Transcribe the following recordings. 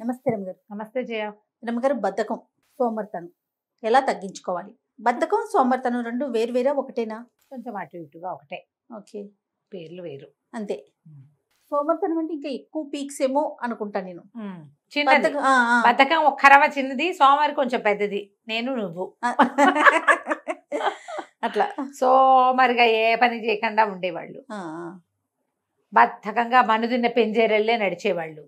నమస్తే రమగారు. నమస్తే జయ. రమగారు, బద్ధకం, సోమర్తనం ఎలా తగ్గించుకోవాలి? బద్ధకం, సోమర్తనం రెండు వేరువేరా ఒకటేనా? కొంచెం అటు ఇటుగా ఒకటే, ఓకే, పేర్లు వేరు అంతే. సోమర్తనం అంటే ఇంకా ఎక్కువ పీక్స్ ఏమో అనుకుంటా నేను. చిన్నది బద్ధకం ఒక్కరవ చిన్నది, సోమవారి కొంచెం పెద్దది, నేను నువ్వు అట్లా సోమరిగా ఏ పని చేయకుండా ఉండేవాళ్ళు, బద్ధకంగా మనుదిన్న పెంజేరెళ్ళే నడిచేవాళ్ళు,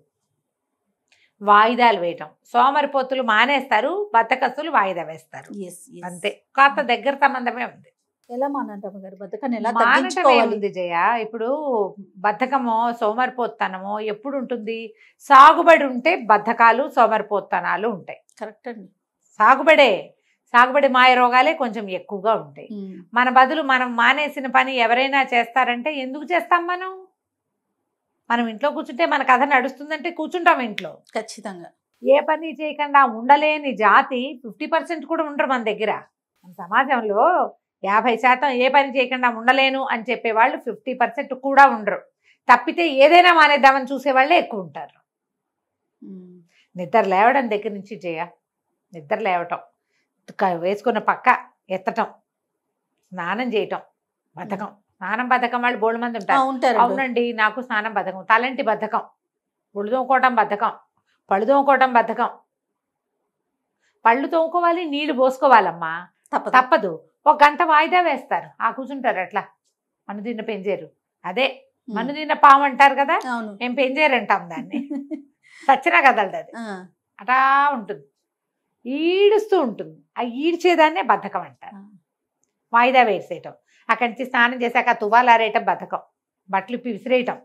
వాయిదాలు వేయటం. సోమరిపోతులు మానేస్తారు, బద్ధకస్తులు వాయిదా వేస్తారు, అంతే. కాస్త దగ్గర సంబంధమే ఉంది. ఎలా మానంటాము గారు బద్ధకాన్ని? ఎలా మానటమే తగ్గించుకోవాలి? ఉంది జయ. ఇప్పుడు బద్ధకమో సోమరిపోతనమో ఎప్పుడు ఉంటుంది? సాగుబడి ఉంటే బద్ధకాలు సోమరిపోతనాలు ఉంటాయి. కరెక్ట్ అండి. సాగుబడి మాయ రోగాలే కొంచెం ఎక్కువగా ఉంటాయి. మన బదులు మనం మానేసిన పని ఎవరైనా చేస్తారంటే ఎందుకు చేస్తాం? మనం ఇంట్లో కూర్చుంటే మన కథ నడుస్తుందంటే కూర్చుంటాం ఇంట్లో. ఖచ్చితంగా. ఏ పని చేయకుండా ఉండలేని జాతి 50% కూడా ఉండరు మన దగ్గర. మన సమాజంలో 50% ఏ పని చేయకుండా ఉండలేను అని చెప్పేవాళ్ళు 50% కూడా ఉండరు. తప్పితే ఏదైనా మానేద్దామని చూసేవాళ్ళే ఎక్కువ ఉంటారు. నిద్ర లేవడం దగ్గర నుంచి జయ, నిద్ర లేవటం, వేసుకున్న పక్క ఎత్తటం, స్నానం చేయటం బద్ధకం. స్నానం బద్ధకం వాళ్ళు బోల్డ్ మంది ఉంటారు. అవునండి, నాకు స్నానం బద్ధకం, తలంటి బద్ధకం, ఒళ్ళు తోముకోవటం బద్ధకం, పళ్ళు తోముకోవటం బద్ధకం. పళ్ళు తోముకోవాలి, నీళ్లు పోసుకోవాలమ్మా, తప్పదు. ఒక గంట వాయిదా వేస్తారు, కూర్చుంటారు అట్లా. మనుదిన్న పెంజేరు, అదే మనుదిన్న పాము అంటారు కదా, మేము పెంజేరు అంటాం దాన్ని. సచ్చినా కదలదు అది, అటా ఉంటుంది, ఈడుస్తూ ఉంటుంది. ఆ ఈడ్చేదాన్నే బద్ధకం అంటారు. వాయిదా వేసేయటం, అక్కడి నుంచి స్నానం చేశాక తువ్వాలారేయటం బద్ధకం, బట్టలు విసిరేయటం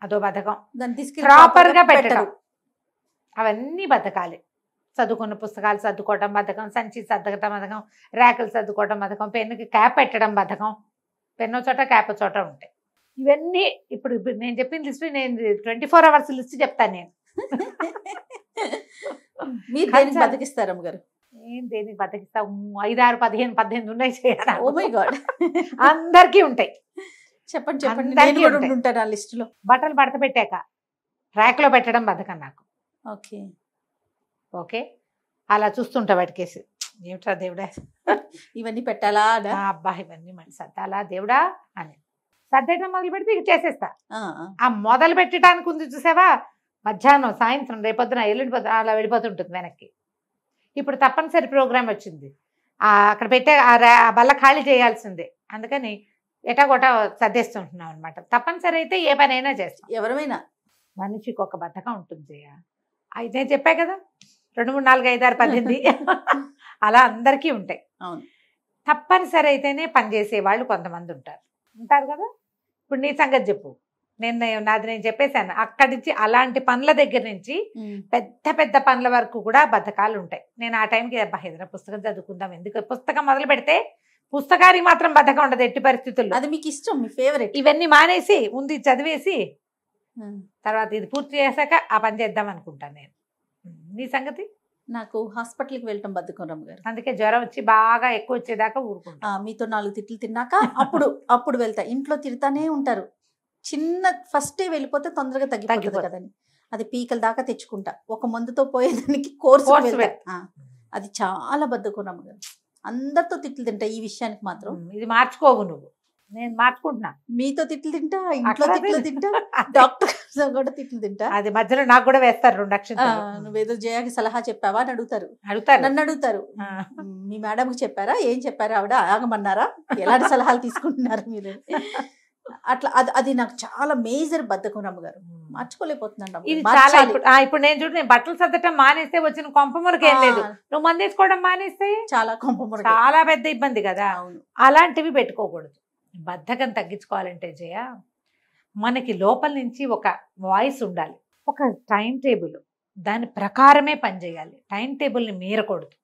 అదో బద్ధకం, ప్రాపర్గా పెట్టడం అవన్నీ బద్ధకాలే. చదువుకున్న పుస్తకాలు సర్దుకోవటం బద్ధకం, సంచి సర్దకటం బద్ధకం, ర్యాకులు సర్దుకోవటం బద్ధకం, పెన్నుకి క్యాప్ పెట్టడం బద్ధకం. పెన్ను చోట క్యాప్ చోట ఉంటాయి. ఇవన్నీ ఇప్పుడు నేను చెప్పిన లిస్ట్, నేను 24 hours లిస్ట్ చెప్తాను నేను. మీరు దేనికి బతికిస్తారమ్మ గారు? ఏం దేనికి బతికిస్తా? 5, 6, 15, 18 ఉన్నాయి చేయాలి. ఓ మై గాడ్, అందరికీ ఉంటాయి. చెప్పండి. ఉంటారు ఆ లిస్టులో. బట్టలు మడత పెట్టాక ర్యాక్లో పెట్టడం బద్ధకం నాకు. ఓకే ఓకే, అలా చూస్తుంటా వాటికేసి, ఏమిట్రా దేవుడా ఇవన్నీ పెట్టాలా, అబ్బా ఇవన్నీ మళ్ళీ సర్దాలా దేవుడా అని సర్దేయడం మొదలు పెడితే ఇక చేసేస్తా. ఆ మొదలు పెట్టడానికి ఉంది చూసావా, మధ్యాహ్నం సాయంత్రం రేపొద్దున ఎల్లుండి పొద్దున అలా వెళ్ళిపోతుంటుంది వెనక్కి. ఇప్పుడు తప్పనిసరి ప్రోగ్రామ్ వచ్చింది, అక్కడ పెట్టే ఆ బల్ల ఖాళీ చేయాల్సిందే, అందుకని ఎటాగొటా సర్దేస్తుంటున్నాం అనమాట. తప్పనిసరి అయితే ఏ పనైనా చేస్తాం. ఎవరైనా మనిషికి ఒక బద్ధకం ఉంటుంది జయ. అయితే చెప్పా కదా, 2, 3, 4, 5, 6, 18 అలా అందరికీ ఉంటాయి. అవును, తప్పనిసరి అయితేనే పనిచేసే వాళ్ళు కొంతమంది ఉంటారు కదా. ఇప్పుడు నీ సంగతి చెప్పు, నేను చెప్పేశాను. అక్కడి నుంచి అలాంటి పనుల దగ్గర నుంచి పెద్ద పెద్ద పనుల వరకు కూడా బద్ధకాలు ఉంటాయి. నేను ఆ టైంకి ఏదైనా పుస్తకం చదువుకుందాం, ఎందుకు పుస్తకం మొదలు పెడితే పుస్తకానికి మాత్రం బద్ధకం ఉండదు ఎట్టి పరిస్థితుల్లో. అది మీకు ఇష్టం, మీ ఫేవరెట్. ఇవన్నీ మానేసి ముందు చదివేసి తర్వాత ఇది పూర్తి చేశాక ఆ పని చేద్దాం అనుకుంటాను నేను. నీ సంగతి? నాకు హాస్పిటల్కి వెళ్ళటం బద్ధకం రమ్మగారు. అందుకే జ్వరం వచ్చి బాగా ఎక్కువ వచ్చేదాకా ఊరుకుంటా. మీతో 4 తిట్లు తిన్నాక అప్పుడు వెళ్తా. ఇంట్లో తిడతానే ఉంటారు, చిన్న ఫస్టే వెళ్ళిపోతే తొందరగా తగ్గిపోతుంది కదని. అది పీకల దాకా తెచ్చుకుంటా, ఒక మందుతో పోయేదానికి కోర్సు. అది చాలా బద్ధకం రమ్మగారు. అందరితో తిట్లు తింటా, ఈ విషయానికి మాత్రం. ఇది మార్చుకోవు నువ్వు, నేను మార్చుకుంటున్నా. మీతో తిట్లు తింటా, ఇంట్లో తిట్లు తింటా, డాక్టర్ కూడా తిట్లు తింటా. అది మధ్యలో నాకు కూడా వేస్తారు 2 అక్షరాలు. నువ్వేదో జయాకి సలహా చెప్పావా అని అడుగుతారు, నన్ను అడుగుతారు. మీ మేడంకి చెప్పారా, ఏం చెప్పారా, ఆవిడ ఆగమన్నారా, ఎలాంటి సలహాలు తీసుకుంటున్నారు మీరు? అట్లా అది నాకు చాలా మేజర్ బద్ధకం రమ్మగారు, మార్చుకోలేకపోతున్నాను. ఇప్పుడు నేను చూడు, నేను బట్టలు సర్దటం మానేస్తే వచ్చిన కొంపమురికి ఏం లేదు, నువ్వు మందేసుకోవడం మానేస్తే చాలా కొంపమురు, చాలా పెద్ద ఇబ్బంది కదా. అలాంటివి పెట్టుకోకూడదు. బద్ధకం తగ్గించుకోవాలంటే జయ, మనకి లోపల నుంచి ఒక వాయిస్ ఉండాలి, ఒక టైం టేబుల్, దాని ప్రకారమే పనిచేయాలి. టైం టేబుల్ని మీరకూడదు.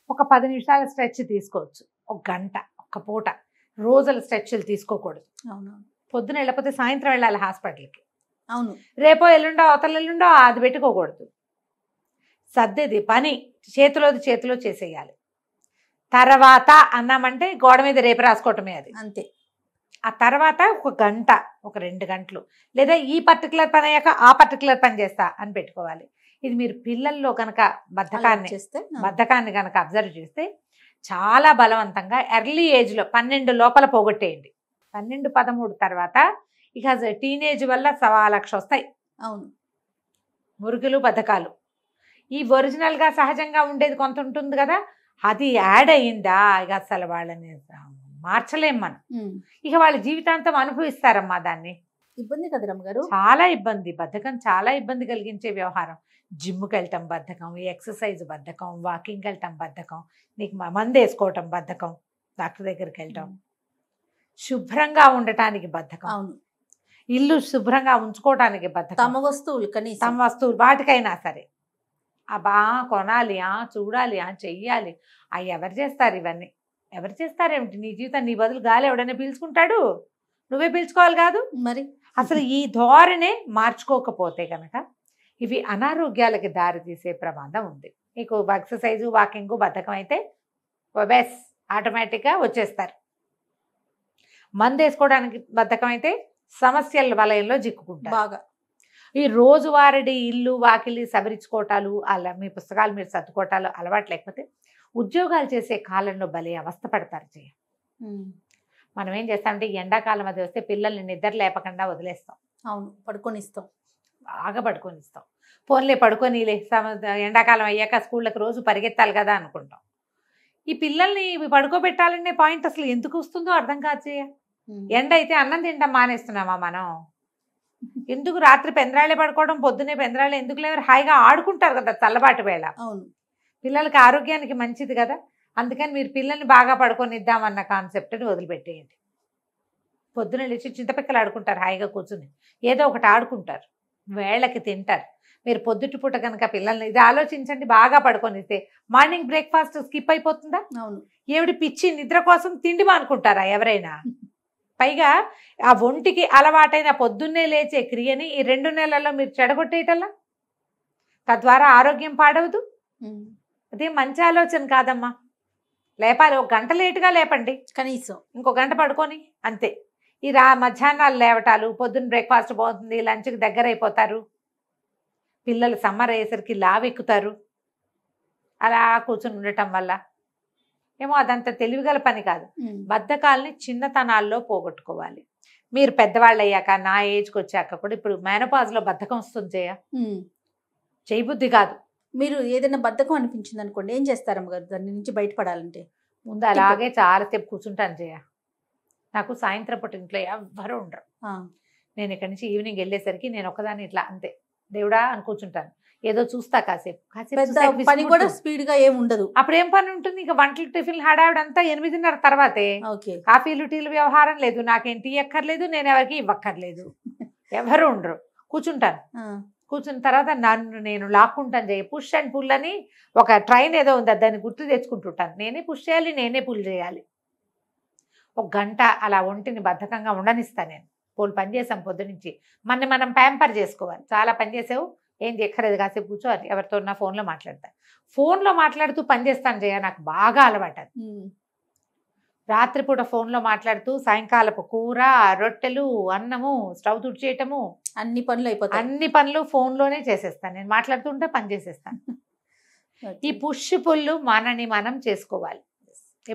ఒక 10 నిమిషాల స్ట్రెచ్ తీసుకోవచ్చు, ఒక గంట, ఒక పూట. రోజుల స్ట్రెచ్లు తీసుకోకూడదు. అవును, పొద్దున వెళ్ళకపోతే సాయంత్రం వెళ్ళాలి హాస్పిటల్కి. అవును, రేపో ఎల్లుండో అవతల ఎల్లుండో అది పెట్టుకోకూడదు. సర్దేది పని చేతిలో చేసేయాలి. తర్వాత అన్నామంటే గోడ మీద రేపు రాసుకోవటమే, అది అంతే. ఆ తర్వాత ఒక గంట, ఒక 2 గంటలు, లేదా ఈ పర్టికులర్ పని అయ్యాక ఆ పర్టికులర్ పని చేస్తా అని పెట్టుకోవాలి. ఇది మీరు పిల్లల్లో కనుక అలవాటు చేస్తే బద్ధకాన్ని కనుక అబ్జర్వ్ చేస్తే చాలా బలవంతంగా ఎర్లీ ఏజ్లో 12 లోపల పోగొట్టేయండి. 12, 13 తర్వాత ఇక టీనేజ్ వల్ల 1,00,000 వస్తాయి. అవును, మురుగులు బద్ధకాలు. ఈ ఒరిజినల్గా సహజంగా ఉండేది కొంత ఉంటుంది కదా, అది యాడ్ అయ్యిందా ఇక అసలు వాళ్ళని మార్చలేం మనం. ఇక వాళ్ళ జీవితాంతం అనుభవిస్తారమ్మా దాన్ని. ఇబ్బంది కదా రమ్మగారు, చాలా ఇబ్బంది. బద్ధకం చాలా ఇబ్బంది కలిగించే వ్యవహారం. జిమ్కి వెళ్ళటం బద్ధకం, ఎక్సర్సైజ్ బద్ధకం, వాకింగ్కి వెళ్ళటం బద్ధకం, నీకు మందు వేసుకోవటం బద్ధకం, డాక్టర్ దగ్గరికి వెళ్ళటం, శుభ్రంగా ఉండటానికి బద్ధకం, అవును, ఇల్లు శుభ్రంగా ఉంచుకోవటానికి బద్ధకం, తమ వస్తువులు కనీసం తమ వస్తువులు వాటికైనా సరే అబ్బా కొనాలి, చూడాలి, చెయ్యాలి. అవి ఎవరు చేస్తారు? ఇవన్నీ ఎవరు చేస్తారేమిటి? నీ జీవితం నీ బదులు గాలి ఎవడైనా పీల్చుకుంటాడు? నువ్వే పీల్చుకోవాలి కాదు మరి. అసలు ఈ ధోరణే మార్చుకోకపోతే కనుక ఇవి అనారోగ్యాలకి దారి తీసే ప్రమాదం ఉంది. మీకు ఎక్సర్సైజు వాకింగ్ బద్ధకం అయితే బెస్ ఆటోమేటిక్గా వచ్చేస్తారు. మందు వేసుకోవడానికి బద్ధకం అయితే సమస్యల వలయంలో చిక్కుకుంటారు బాగా. ఈ రోజువారీ ఇల్లు వాకిలి సవరించుకోవటాలు, అలా మీ పుస్తకాలు మీరు సర్దుకోవటాలు అలవాటు లేకపోతే ఉద్యోగాలు చేసే కాలంలో భలే అవస్థ పడతారు. మనం ఏం చేస్తామంటే ఎండాకాలం అది వస్తే పిల్లల్ని నిద్ర లేపకుండా వదిలేస్తాం. అవును, పడుకొనిస్తాం, బాగా పడుకొనిస్తాం. ఫోన్లే పడుకొనిలే, ఎండాకాలం అయ్యాక స్కూళ్ళకి రోజు పరిగెత్తాలి కదా అనుకుంటాం. ఈ పిల్లల్ని పడుకోబెట్టాలనే పాయింట్ అసలు ఎందుకు వస్తుందో అర్థం కాదు చేయ. ఎండ అయితే అన్నం తింటాం మానేస్తున్నామా మనం? ఎందుకు రాత్రి పెందరాళ్ళే పడుకోవడం, పొద్దునే పెందరాళ్ళే ఎందుకు లేరు? హాయిగా ఆడుకుంటారు కదా చల్లబాటు వేళ. అవును, పిల్లలకి ఆరోగ్యానికి మంచిది కదా. అందుకని మీరు పిల్లల్ని బాగా పడుకొనిద్దామన్న కాన్సెప్ట్ని వదిలిపెట్టేయండి. పొద్దున లేచి చింతపిక్కలు ఆడుకుంటారు, హాయిగా కూర్చుని ఏదో ఒకటి ఆడుకుంటారు, వేళ్ళకి తింటారు. మీరు పొద్దుటి పూట కనుక పిల్లల్ని ఇది ఆలోచించండి, బాగా పడుకొనిస్తే మార్నింగ్ బ్రేక్ఫాస్ట్ స్కిప్ అయిపోతుందా? అవును, ఏమిటి పిచ్చి నిద్ర కోసం తిండి మానుకుంటారా ఎవరైనా? పైగా ఆ ఒంటికి అలవాటైన పొద్దున్నే లేచే క్రియని ఈ 2 నెలల్లో మీరు చెడగొట్టేయటల్లా, తద్వారా ఆరోగ్యం పాడవదు. అదే మంచి ఆలోచన కాదమ్మా. లేపాలి, 1 గంట లేటుగా లేపండి కనీసం, ఇంకో గంట పడుకొని అంతే. ఈ మధ్యాహ్నాలు లేవటాలు, పొద్దున్న బ్రేక్ఫాస్ట్ పోతుంది, లంచ్కి దగ్గర అయిపోతారు, పిల్లలు సమ్మర్ అయ్యేసరికి లావెక్కుతారు. అలా కూర్చుని ఉండటం వల్ల ఏమో అదంత తెలివిగల పని కాదు. బద్ధకాల్ని చిన్నతనాల్లో పోగొట్టుకోవాలి. మీరు పెద్దవాళ్ళు అయ్యాక, నా ఏజ్కి వచ్చాక కూడా, ఇప్పుడు మేనోపాజ్లో బద్ధకం వస్తుంది చేయబుద్ధి కాదు. మీరు ఏదైనా బద్ధకం అనిపించింది అనుకోండి, ఏం చేస్తారమ్మ గారు దాని నుంచి బయటపడాలంటే? ముందు అలాగే చాలాసేపు కూర్చుంటాను జయ. నాకు సాయంత్రం పూట ఇంట్లో ఎవ్వరూ ఉండరు. నేను ఇక్కడి నుంచి ఈవినింగ్ వెళ్ళేసరికి నేను ఒకదాన్ని ఇట్లా అంతే దేవుడా అని కూర్చుంటాను. ఏదో చూస్తా కాసేపు. పని కూడా స్పీడ్ గా ఏమి ఉండదు. అప్పుడు ఏం పని ఉంటుంది? ఇక వంటలు టిఫిన్ హడావిడంతా 8:30 తర్వాతే. కాఫీలు టీలు వ్యవహారం లేదు, నాకేం టీ ఎక్కర్లేదు, నేను ఎవరికి ఇవ్వక్కర్లేదు, ఎవరు ఉండరు. కూర్చుంటాను. కూర్చున్న తర్వాత నన్ను నేను లాక్కుంటాను చేయ. పుష్ అండ్ పుల్ అని ఒక ట్రైన్ ఏదో ఉంది, దాన్ని గుర్తు తెచ్చుకుంటుంటాను. నేనే పుష్ చేయాలి, నేనే పుల్ చేయాలి. 1 గంట అలా ఒంటిని బద్ధకంగా ఉండనిస్తాను నేను. పని చేసాం పొద్దునుంచి, మనం ప్యాంపర్ చేసుకోవాలి. చాలా పని చేసావు, ఏం చేయక్కర్లేదు, కాసేపు కూర్చో, ఎవరితో నా ఫోన్లో మాట్లాడతాను. ఫోన్లో మాట్లాడుతూ పని చేస్తాను జయ, నాకు బాగా అలవాటు. రాత్రిపూట ఫోన్లో మాట్లాడుతూ సాయంకాలపు కూర, రొట్టెలు, అన్నము, స్టవ్ తుడిచేయటము, అన్ని పనులు అయిపోతాయి. అన్ని పనులు ఫోన్లోనే చేసేస్తాను నేను. మాట్లాడుతుంటే పని చేసేస్తాను. ఈ పుష్ పుల్లు మనం చేసుకోవాలి.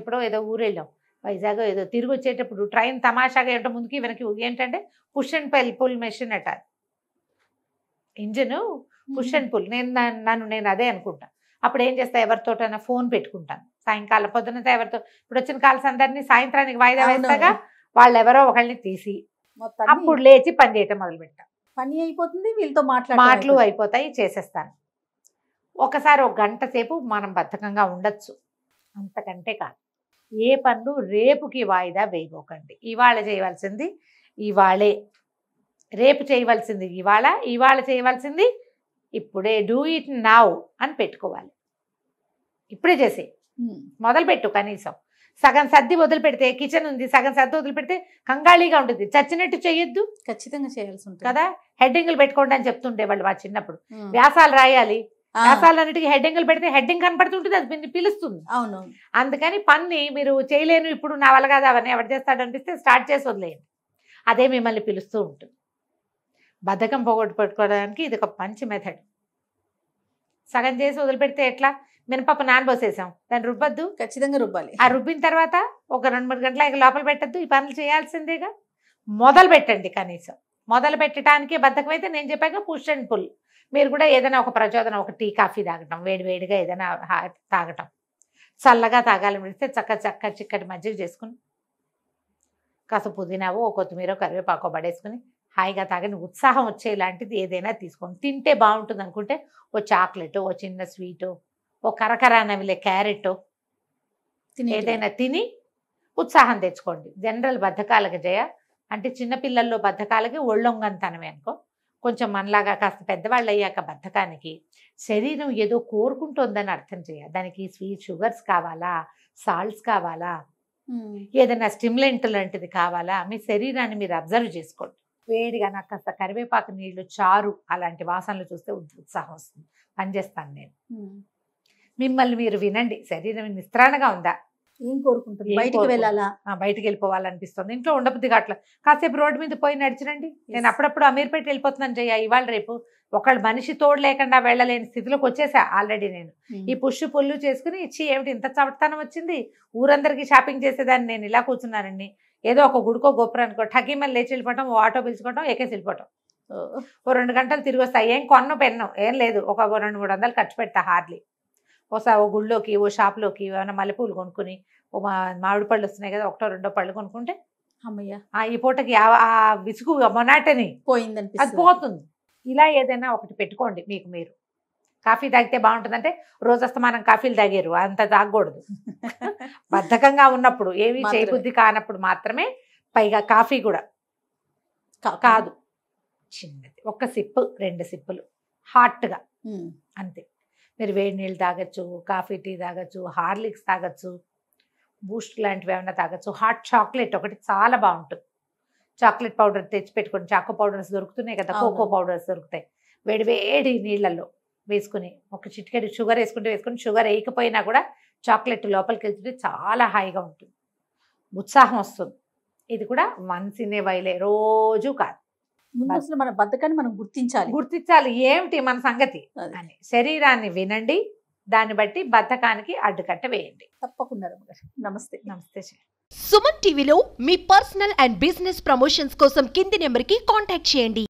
ఎప్పుడో ఏదో ఊరు వెళ్ళాం, వైజాగ్ ఏదో, తిరిగి వచ్చేటప్పుడు ట్రైన్ తమాషాగా ఏంటో ముందుకి వెనక్కి ఏంటంటే పుష్ అండ్ పుల్ మెషిన్ అట, ఇంజన్ పుష్ అండ్ పుల్. నేను అదే అనుకుంటా. అప్పుడు ఏం చేస్తా, ఎవరితోటైనా ఫోన్ పెట్టుకుంటాను. సాయంకాలం పొద్దునంతా ఎవరితో, ఇప్పుడు వచ్చిన కాల్స్ అందరినీ సాయంత్రానికి వాయిదా వేస్తాగా, వాళ్ళు ఎవరో ఒకళ్ళని తీసి అప్పుడు లేచి పని చేయటం మొదలు పెట్టా. పని అయిపోతుంది, వీళ్ళతో మాటలు అయిపోతాయి, చేసేస్తాను. ఒకసారి 1 గంట సేపు మనం బద్ధకంగా ఉండొచ్చు, అంతకంటే కాదు. ఏ పనులు రేపుకి వాయిదా వేయబోకండి. ఇవాళ చేయవలసింది ఇవాళే, రేపు చేయవలసింది ఇవాళ చేయవలసింది ఇప్పుడే. డూ ఇట్ నౌ అని పెట్టుకోవాలి. ఇప్పుడే చేసే మొదలుపెట్టు. కనీసం సగం సర్ది వదిలిపెడితే, కిచెన్ ఉంది సగం సర్ది వదిలిపెడితే కంగాళీగా ఉంటుంది. చచ్చినట్టు చేయొద్దు, ఖచ్చితంగా చేయాల్సి ఉంటుంది కదా. హెడ్డింగ్లు పెట్టుకోండి అని చెప్తుండే వాళ్ళు మా చిన్నప్పుడు. వ్యాసాలు రాయాలి, వ్యాసాలన్నిటికీ హెడ్డింగ్లు పెడితే హెడ్డింగ్ కనపడుతుంటుంది, అది పిలుస్తుంది. అవును, అందుకని పని మీరు చేయలేను, ఇప్పుడు నా వల్ల కాదు, అవన్నీ ఎవరు చేస్తాడు అనిపిస్తే స్టార్ట్ చేసి వదిలేయండి. అదే మిమ్మల్ని పిలుస్తూ ఉంటుంది. బద్ధకం పోగొట్టుకోవడానికి ఇది ఒక మంచి మెథడ్. సగం చేసి వదిలిపెడితే ఎట్లా? మినపప్పు నానబోసేసాం, దాన్ని రుబ్బద్దు, ఖచ్చితంగా రుబ్బాలి. ఆ రుబ్బిన తర్వాత ఒక 2-3 గంటల లోపల పెట్టద్దు, ఈ పనులు చేయాల్సిందేగా. మొదలు పెట్టండి. కనీసం మొదలు పెట్టడానికి బద్ధకం అయితే నేను చెప్పాక పుష్ అండ్ పుల్. మీరు కూడా ఏదైనా ఒక ప్రచోదనం, ఒక టీ కాఫీ తాగటం, వేడివేడిగా ఏదైనా తాగటం, చల్లగా తాగాలని పెడితే చక్క చిక్కటి మజ్జిగ చేసుకుని కాస్త పుదీనావో కొత్తిమీర కరివేపాకో పడేసుకుని హాయిగా తాగని. ఉత్సాహం వచ్చేలాంటిది ఏదైనా తీసుకోండి. తింటే బాగుంటుంది అనుకుంటే ఓ చాక్లెట్, ఓ చిన్న స్వీటు, ఓ కరకరా నవిలే క్యారెట్ ఏదైనా తిని ఉత్సాహం తెచ్చుకోండి. జనరల్ బద్ధకాలకి జయ అంటే చిన్నపిల్లల్లో బద్ధకాలకి ఒళ్ళొంగంతనమే అనుకో. కొంచెం మనలాగా కాస్త పెద్దవాళ్ళు అయ్యాక బద్ధకానికి శరీరం ఏదో కోరుకుంటోందని అర్థం చేయాలి. దానికి స్వీట్ షుగర్స్ కావాలా, సాల్ట్స్ కావాలా, ఏదైనా స్టిమ్యులెంట్ లాంటిది కావాలా, మీ శరీరాన్ని మీరు అబ్జర్వ్ చేసుకోండి. వేడిగా నాకు కాస్త కరివేపాకు నీళ్లు, చారు అలాంటి వాసనలు చూస్తే ఉత్సాహం వస్తుంది. పనిచేస్తాను నేను. మిమ్మల్ని మీరు వినండి. శరీరం నిస్త్రాణగా ఉందా? ఏం కోరుకుంటుంది? బయటికి వెళ్ళాలా? బయటికి వెళ్ళిపోవాలనిపిస్తుంది. ఇంట్లో ఉండబుద్ధి కావట్లా. కాసేపు రోడ్డు మీద పోయి నడిచిరండి. నేను అప్పుడప్పుడు అమీర్పేట వెళ్ళిపోతున్నాను జయ. ఇవాళ రేపు ఒకళ్ళు మనిషి తోడు లేకుండా వెళ్ళలేని స్థితిలోకి వచ్చేసా ఆల్రెడీ నేను. ఈ పుష్టు పుల్లు చేసుకుని ఇచ్చి ఏమిటి ఇంత చవటతనం వచ్చింది, ఊరందరికీ షాపింగ్ చేసేదాన్ని నేను ఇలా కూర్చున్నానండి. ఏదో ఒక గుడికో గోపురానికో ఠకీమని లేచి వెళ్ళిపోవటం, ఓ ఆటో పిలుచుకోవటం, ఎక్కేసి వెళ్ళిపోవటం. ఓ 2 గంటలు తిరిగి వస్తా. ఏం కొన్ను పెన్ను ఏం లేదు, ఒక 200-300 ఖర్చు పెడతా హార్డ్లీ. ఓసారి ఓ గుళ్ళోకి, ఓ షాప్లోకి ఏమైనా మల్లెపూలు కొనుక్కుని, ఓ మామిడి పళ్ళు వస్తున్నాయి కదా, 1-2 పళ్ళు కొనుక్కుంటే అమ్మయ్య ఈ పూటకి ఆ విసుగు మొనాటని పోయిందని అది పోతుంది. ఇలా ఏదైనా ఒకటి పెట్టుకోండి మీకు మీరు. కాఫీ తాగితే బాగుంటుందంటే రోజస్తమానం కాఫీలు తాగారు, అంత తాగకూడదు. బద్ధకంగా ఉన్నప్పుడు, ఏమీ చేయబుద్ధి కానప్పుడు మాత్రమే. పైగా కాఫీ కూడా కాదు, చిన్నది, 1 సిప్పు 2 సిప్పులు హాట్గా అంతే. మీరు వేడి నీళ్ళు తాగొచ్చు, కాఫీ టీ తాగొచ్చు, హార్లిక్స్ తాగొచ్చు, బూస్ట్ లాంటివి ఏమైనా తాగొచ్చు. హాట్ చాక్లెట్ ఒకటి చాలా బాగుంటుంది. చాక్లెట్ పౌడర్ తెచ్చి పెట్టుకోండి. చాకో పౌడర్స్ దొరుకుతున్నాయి కదా, కోకో పౌడర్స్ దొరుకుతాయి. వేడి వేడి నీళ్ళల్లో వేసుకుని ఒక చిటికెడు షుగర్ వేసుకుని, షుగర్ వేయకపోయినా కూడా చాక్లెట్ లోపలికి వెళ్తుంటే చాలా హాయిగా ఉంటుంది, ఉత్సాహం వస్తుంది. ఇది కూడా వన్స్ ఇన్ ఏ వైలే, రోజు కాదు. ముందు అసలు మన బద్ధకాన్ని మనం గుర్తించాలి ఏమిటి మన సంగతి అని. శరీరాన్ని వినండి, దాన్ని బట్టి బద్ధకానికి అడ్డుకట్ట వేయండి. తప్పకుండా. నమస్తే. నమస్తే. సుమన్ టీవీలో మీ పర్సనల్ అండ్ బిజినెస్ ప్రమోషన్స్ కోసం కింది నెంబర్కి కాంటాక్ట్ చేయండి.